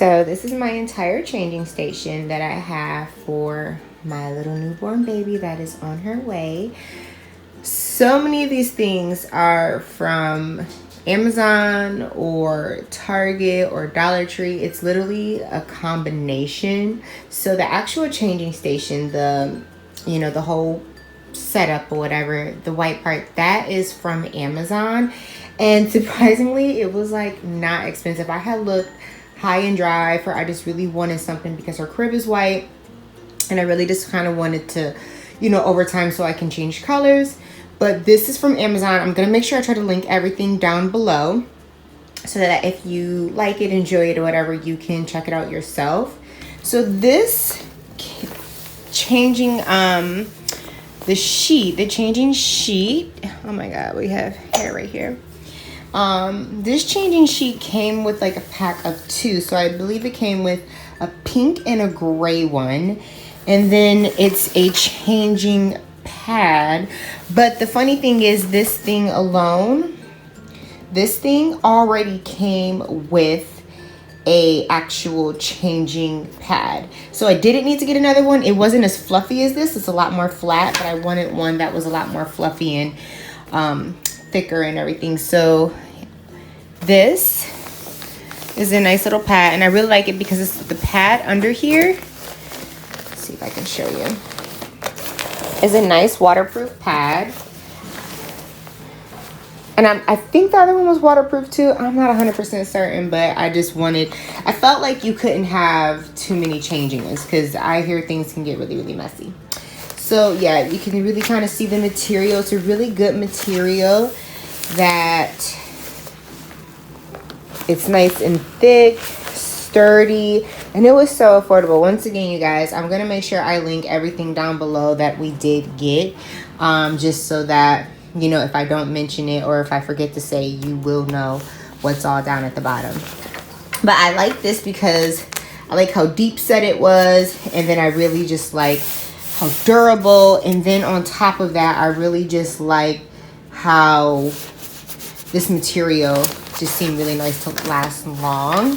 So this is my entire changing station that I have for my little newborn baby that is on her way. So many of these things are from Amazon or Target or Dollar Tree. It's literally a combination. So the actual changing station, the whole setup or whatever, the white part, that is from Amazon. And surprisingly, it was like not expensive. I had looked high and dry for, I just really wanted something because her crib is white and I really just kind of wanted to, over time so I can change colors. But this is from Amazon. I'm gonna make sure I try to link everything down below so that if you like it, enjoy it, or whatever, you can check it out yourself. So this changing the changing sheet, oh my god, we have hair right here. This changing sheet came with like a pack of 2, so I believe it came with a pink and a gray one, and then it's a changing pad. But the funny thing is, this thing already came with a actual changing pad, so I didn't need to get another one. It wasn't as fluffy as this. It's a lot more flat, but I wanted one that was a lot more fluffy and thicker and everything. So this is a nice little pad, and I really like it because it's the pad under here. Let's see if I can show you. Is a nice waterproof pad, and I think the other one was waterproof too. I'm not 100% certain, but I felt like you couldn't have too many changings because I hear things can get really, really messy. So yeah, you can really kind of see the material. It's a really good material that it's nice and thick, sturdy, and it was so affordable. Once again, you guys, I'm gonna make sure I link everything down below that we did get, just so that, if I don't mention it or if I forget to say, you will know what's all down at the bottom. But I like this because I like how deep set it was, and then I really just like how durable, and then on top of that, I really just like how this material just seemed really nice to last long.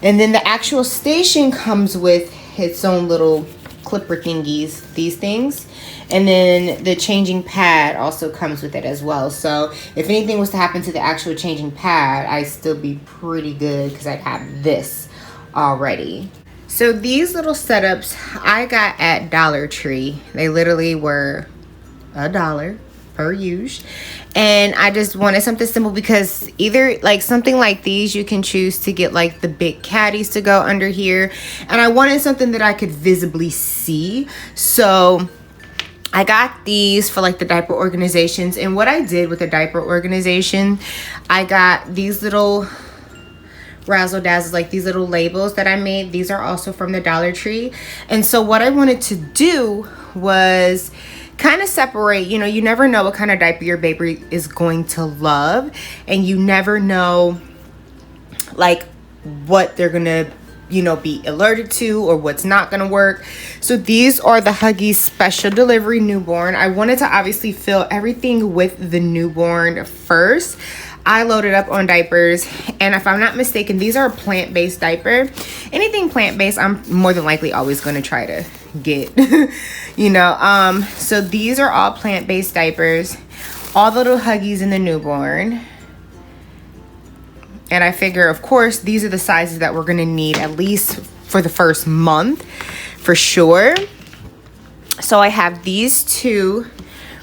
And then the actual station comes with its own little clipper thingies, these things, and then the changing pad also comes with it as well. So if anything was to happen to the actual changing pad, I'd still be pretty good because I'd have this already. So these little setups I got at Dollar Tree. They literally were $1 per use, and I just wanted something simple because either like something like these, you can choose to get like the big caddies to go under here, and I wanted something that I could visibly see. So I got these for like the diaper organizations. And what I did with the diaper organization, I got these little razzle dazzles, like these little labels that I made. These are also from the Dollar Tree. And so what I wanted to do was kind of separate, you never know what kind of diaper your baby is going to love, and you never know like what they're gonna be allergic to or what's not gonna work. So these are the Huggies Special Delivery Newborn. I wanted to obviously fill everything with the newborn first. I loaded up on diapers, and if I'm not mistaken, these are a plant-based diaper. Anything plant-based, I'm more than likely always going to try to get, so these are all plant-based diapers, all the little Huggies in the newborn. And I figure, of course, these are the sizes that we're going to need at least for the first month for sure. So I have these 2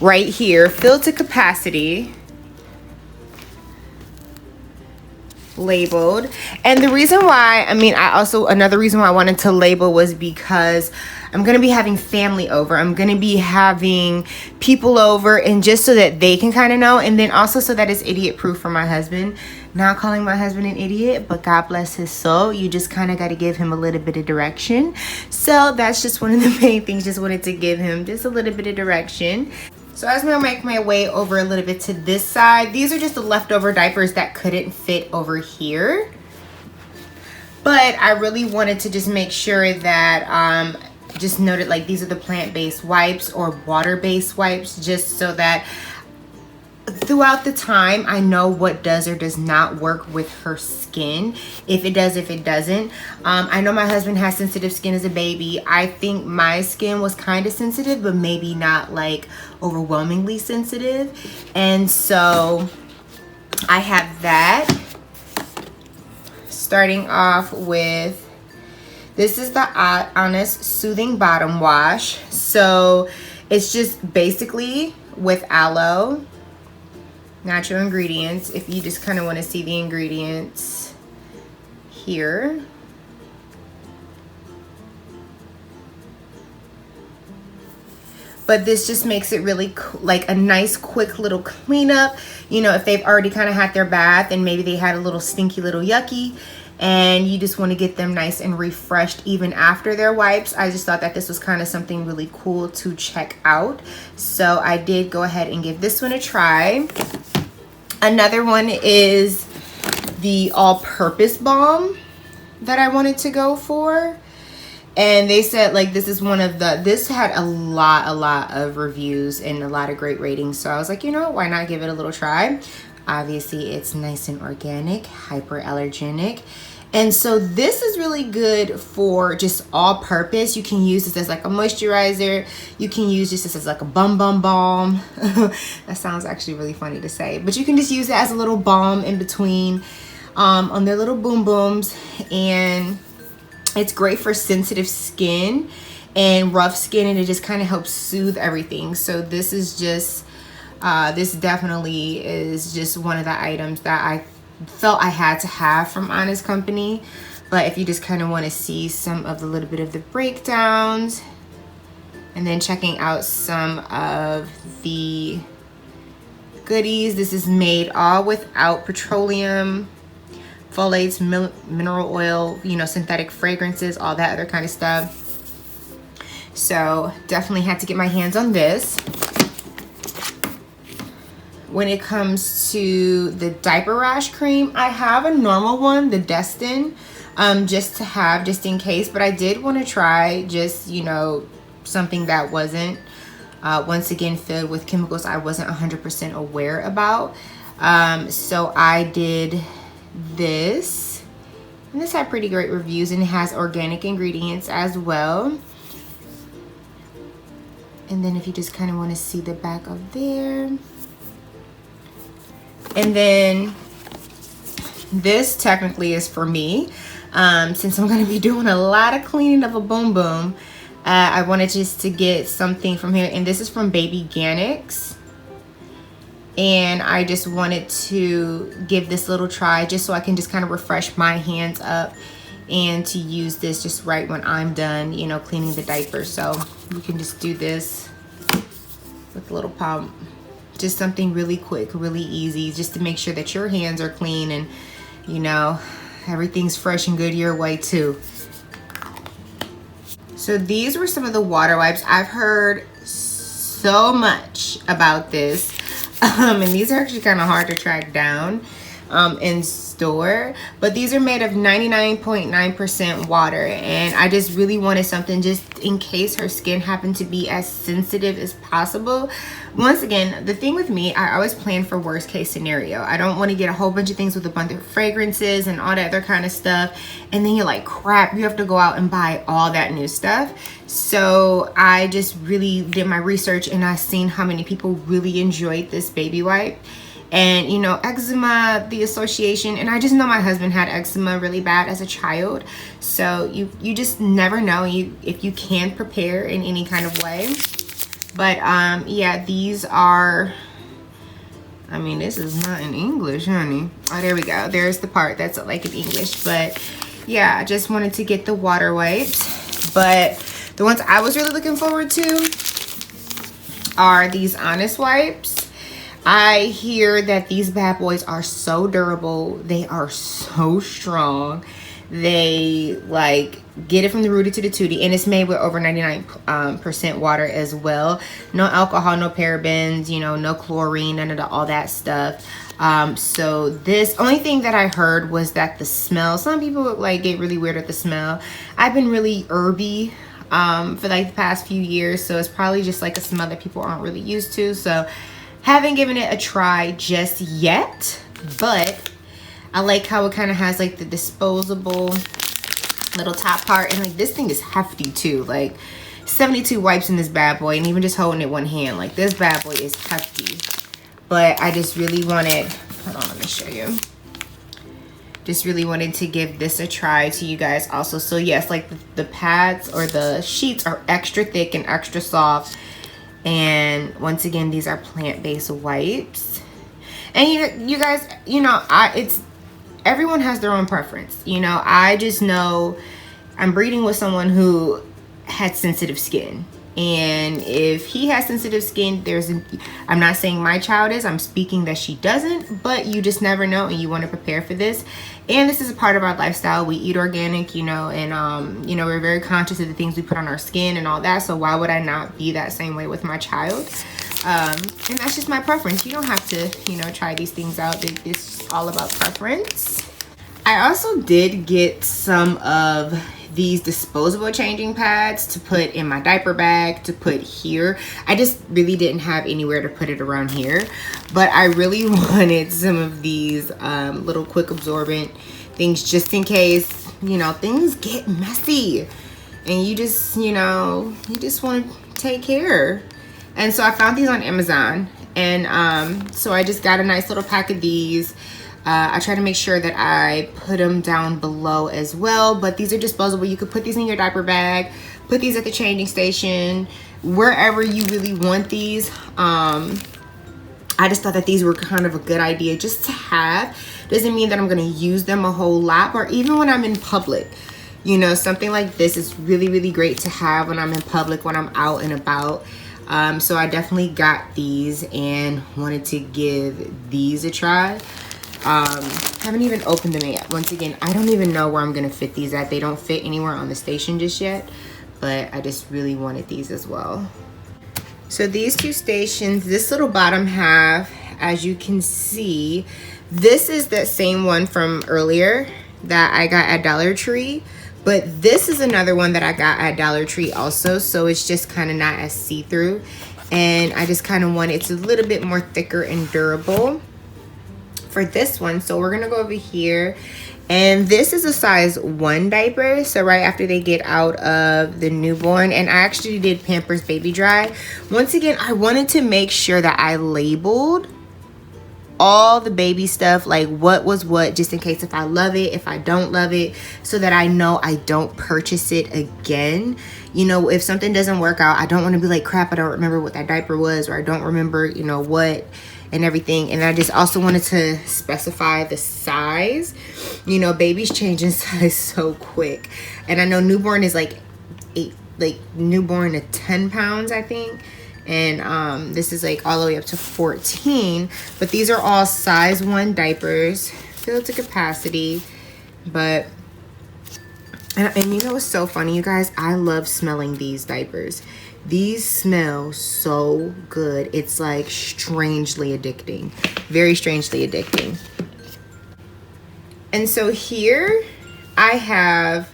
right here, filled to capacity, labeled. And the reason why, another reason why I wanted to label was because I'm going to be having family over. I'm going to be having people over, and just so that they can kind of know, and then also so that it's idiot proof for my husband. Not calling my husband an idiot, but God bless his soul. You just kind of got to give him a little bit of direction. So that's just one of the main things. Just wanted to give him just a little bit of direction. So as I make my way over a little bit to this side, these are just the leftover diapers that couldn't fit over here. But I really wanted to just make sure that just noted like these are the plant-based wipes or water-based wipes, just so that throughout the time, I know what does or does not work with her skin. If it does, if it doesn't. I know my husband has sensitive skin as a baby. I think my skin was kind of sensitive, but maybe not like overwhelmingly sensitive. And so I have that. Starting off with, this is the Honest Soothing Bottom Wash. So it's just basically with aloe, natural ingredients. If you just kind of want to see the ingredients here. But this just makes it really like a nice quick little cleanup. You know, if they've already kind of had their bath and maybe they had a little stinky, little yucky, and you just want to get them nice and refreshed even after their wipes. I just thought that this was kind of something really cool to check out. So I did go ahead and give this one a try. Another one is the all-purpose balm that I wanted to go for. And they said like this is one of the, this had a lot of reviews and a lot of great ratings. So I was like, you know, why not give it a little try? Obviously it's nice and organic, hyperallergenic. And so this is really good for just all purpose. You can use this as like a moisturizer. You can use this as like a bum balm. That sounds actually really funny to say, but you can just use it as a little balm in between on their little boom booms. And it's great for sensitive skin and rough skin, and it just kind of helps soothe everything. So this is just this definitely is just one of the items that I felt I had to have from Honest Company. But if you just kind of want to see some of the little bit of the breakdowns, and then checking out some of the goodies, this is made all without petroleum, phthalates, mineral oil, you know, synthetic fragrances, all that other kind of stuff. So definitely had to get my hands on this. When it comes to the diaper rash cream, I have a normal one, the Destin, just to have, just in case. But I did want to try just, you know, something that wasn't, once again, filled with chemicals I wasn't 100% aware about. So I did this. And this had pretty great reviews, and it has organic ingredients as well. And then if you just kind of want to see the back of there. And then this technically is for me, since I'm going to be doing a lot of cleaning of a boom boom. I wanted just to get something from here, and this is from Babyganics. And I just wanted to give this little try just so I can just kind of refresh my hands up, and to use this just right when I'm done, you know, cleaning the diaper. So you can just do this with a little pump. Just something really quick, really easy, just to make sure that your hands are clean and, you know, everything's fresh and good your way too. So these were some of the water wipes. I've heard so much about this. And these are actually kind of hard to track down in store, but these are made of 99.9% water, and I just really wanted something just in case her skin happened to be as sensitive as possible. Once again, the thing with me, I always plan for worst case scenario. I don't want to get a whole bunch of things with a bunch of fragrances and all that other kind of stuff, and then you're like, crap, you have to go out and buy all that new stuff. So I just really did my research, and I seen how many people really enjoyed this baby wipe. And you know, eczema, the association, and I just know my husband had eczema really bad as a child, so you just never know if you can prepare in any kind of way. But yeah, these are, I mean, this is not in English, honey. Oh, there we go, there's the part that's like in English. But yeah, I just wanted to get the water wipes. But the ones I was really looking forward to are these Honest wipes. I hear that these bad boys are so durable. They are so strong. They like get it from the rooty to the tooty, and it's made with over 99% water as well. No alcohol, no parabens, you know, no chlorine, none of all that stuff. So this, only thing that I heard was that the smell, some people like get really weird at the smell. I've been really herby for like the past few years, so it's probably just like a smell that people aren't really used to. So Haven't given it a try just yet, but I like how it kind of has like the disposable little top part, and like this thing is hefty too, like 72 wipes in this bad boy, and even just holding it one hand, like this bad boy is hefty. But I just really wanted, hold on, let me show you. Just really wanted to give this a try to you guys also. So yes, like the pads or the sheets are extra thick and extra soft. And once again, these are plant-based wipes. And you guys, you know, everyone has their own preference. You know, I just know I'm breeding with someone who had sensitive skin. And if he has sensitive skin, I'm not saying my child is, I'm speaking that she doesn't, but you just never know, and you want to prepare for this. And this is a part of our lifestyle. We eat organic, you know, and you know, we're very conscious of the things we put on our skin and all that. So why would I not be that same way with my child? And that's just my preference. You don't have to, you know, try these things out. It's all about preference. I also did get some of these disposable changing pads to put in my diaper bag, to put here. I just really didn't have anywhere to put it around here, but I really wanted some of these little quick absorbent things just in case, you know, things get messy and you just, you know, you just want to take care. And so I found these on Amazon, and so I just got a nice little pack of these. I try to make sure that I put them down below as well, but these are disposable. You could put these in your diaper bag, put these at the changing station, wherever you really want these. I just thought that these were kind of a good idea just to have. Doesn't mean that I'm going to use them a whole lot, or even when I'm in public. You know, something like this is really, really great to have when I'm in public, when I'm out and about. So I definitely got these and wanted to give these a try. Haven't even opened them yet. Once again, I don't even know where I'm gonna fit these at. They don't fit anywhere on the station just yet, but I just really wanted these as well. So these two stations, this little bottom half, as you can see, this is that same one from earlier that I got at Dollar Tree, but this is another one that I got at Dollar Tree also, so it's just kind of not as see-through, and I just kind of want it's a little bit more thicker and durable for this one. So we're gonna go over here, and this is a size 1 diaper, so right after they get out of the newborn. And I actually did Pampers Baby Dry. Once again, I wanted to make sure that I labeled all the baby stuff, like what was what, just in case if I love it, if I don't love it, so that I know I don't purchase it again. You know, if something doesn't work out, I don't want to be like, crap, I don't remember what that diaper was, or I don't remember, you know, what and everything. And I just also wanted to specify the size. You know, babies change in size so quick, and I know newborn is like newborn to 10 pounds, I think. And this is like all the way up to 14, but these are all size 1 diapers, filled to capacity. But and you know what's so funny, you guys, I love smelling these diapers. These smell so good. It's like strangely addicting, very strangely addicting. And so here I have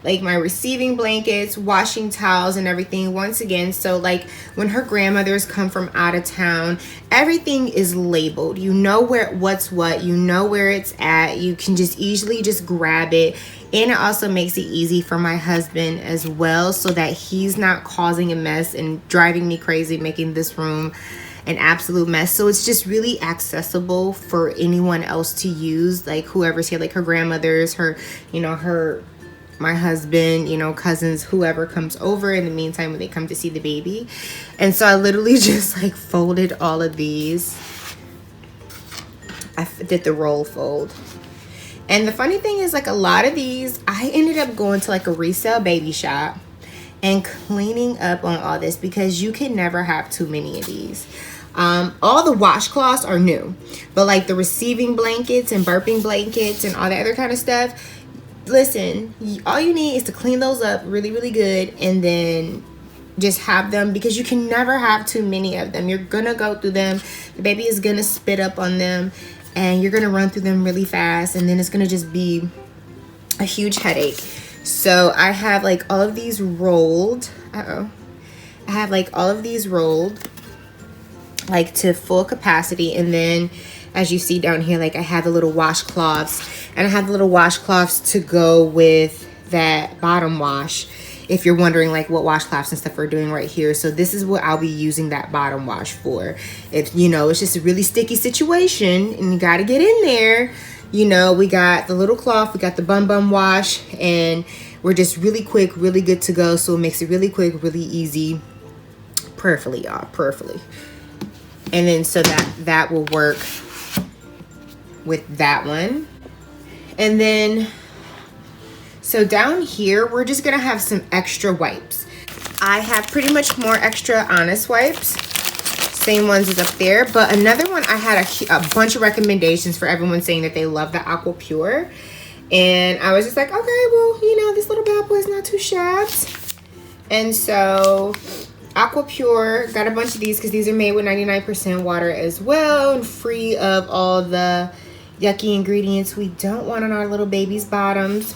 like my receiving blankets, washing towels, and everything. Once again, so like when her grandmothers come from out of town, everything is labeled. You know what's what, you know where it's at. You can just easily just grab it. And it also makes it easy for my husband as well, so that he's not causing a mess and driving me crazy, making this room an absolute mess. So it's just really accessible for anyone else to use, like whoever's here, like her grandmothers, her, you know, my husband, you know, cousins, whoever comes over in the meantime when they come to see the baby. And so I literally just like folded all of these. I did the roll fold. And the funny thing is, like, a lot of these, I ended up going to like a resale baby shop and cleaning up on all this, because you can never have too many of these. All the washcloths are new, but like the receiving blankets and burping blankets and all that other kind of stuff, listen, all you need is to clean those up really, really good, and then just have them, because you can never have too many of them. You're gonna go through them, the baby is gonna spit up on them, and you're gonna run through them really fast, and then it's gonna just be a huge headache. So I have like all of these rolled. I have like all of these rolled, like to full capacity. And then as you see down here, like I have the little washcloths, and I have the little washcloths to go with that bottom wash, if you're wondering like what washcloths and stuff we're doing right here. So this is what I'll be using that bottom wash for. If you know, it's just a really sticky situation and you got to get in there, you know, we got the little cloth, we got the bum wash, and we're just really quick, really good to go. So it makes it really quick, really easy, perfectly, y'all, perfectly. And then so that will work with that one. And then so down here, we're just gonna have some extra wipes. I have pretty much more extra Honest wipes, same ones as up there. But another one, I had a bunch of recommendations for everyone saying that they love the Aqua Pure. And I was just like, okay, well, you know, this little bad boy is not too shabs. And so Aqua Pure, got a bunch of these because these are made with 99% water as well, and free of all the yucky ingredients we don't want on our little baby's bottoms.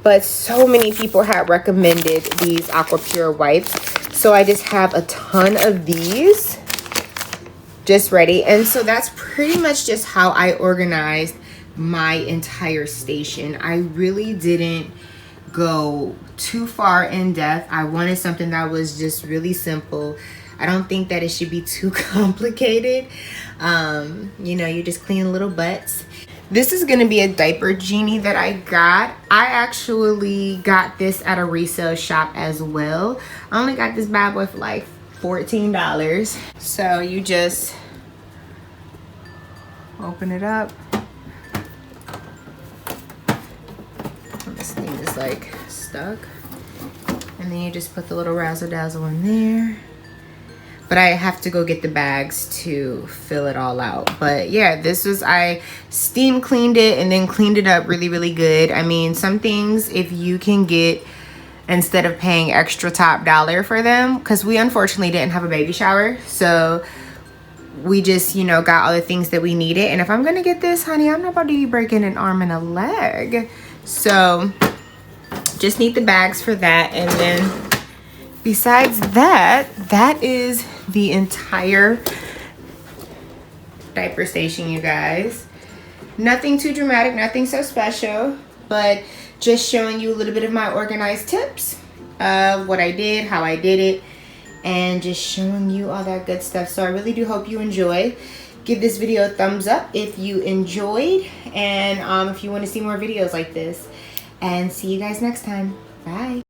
But so many people have recommended these Aqua Pure wipes, so I just have a ton of these just ready. And so that's pretty much just how I organized my entire station. I really didn't go too far in depth. I wanted something that was just really simple. I don't think that it should be too complicated. You know, you just clean little butts. This is going to be a diaper genie that I got. I actually got this at a resale shop as well. I only got this bad boy for like $14. So you just open it up. This thing is like stuck. And then you just put the little razzle dazzle in there. But I have to go get the bags to fill it all out. But yeah, this was, I steam cleaned it and then cleaned it up really, really good. I mean, some things, if you can get, instead of paying extra top dollar for them, because we unfortunately didn't have a baby shower. So we just, you know, got all the things that we needed. And if I'm going to get this, honey, I'm not about to be breaking an arm and a leg. So just need the bags for that. And then besides that, that is the entire diaper station, you guys. Nothing too dramatic, nothing so special, but just showing you a little bit of my organized tips of what I did, how I did it, and just showing you all that good stuff. So I really do hope you enjoy. Give this video a thumbs up if you enjoyed, and if you want to see more videos like this. And see you guys next time. Bye.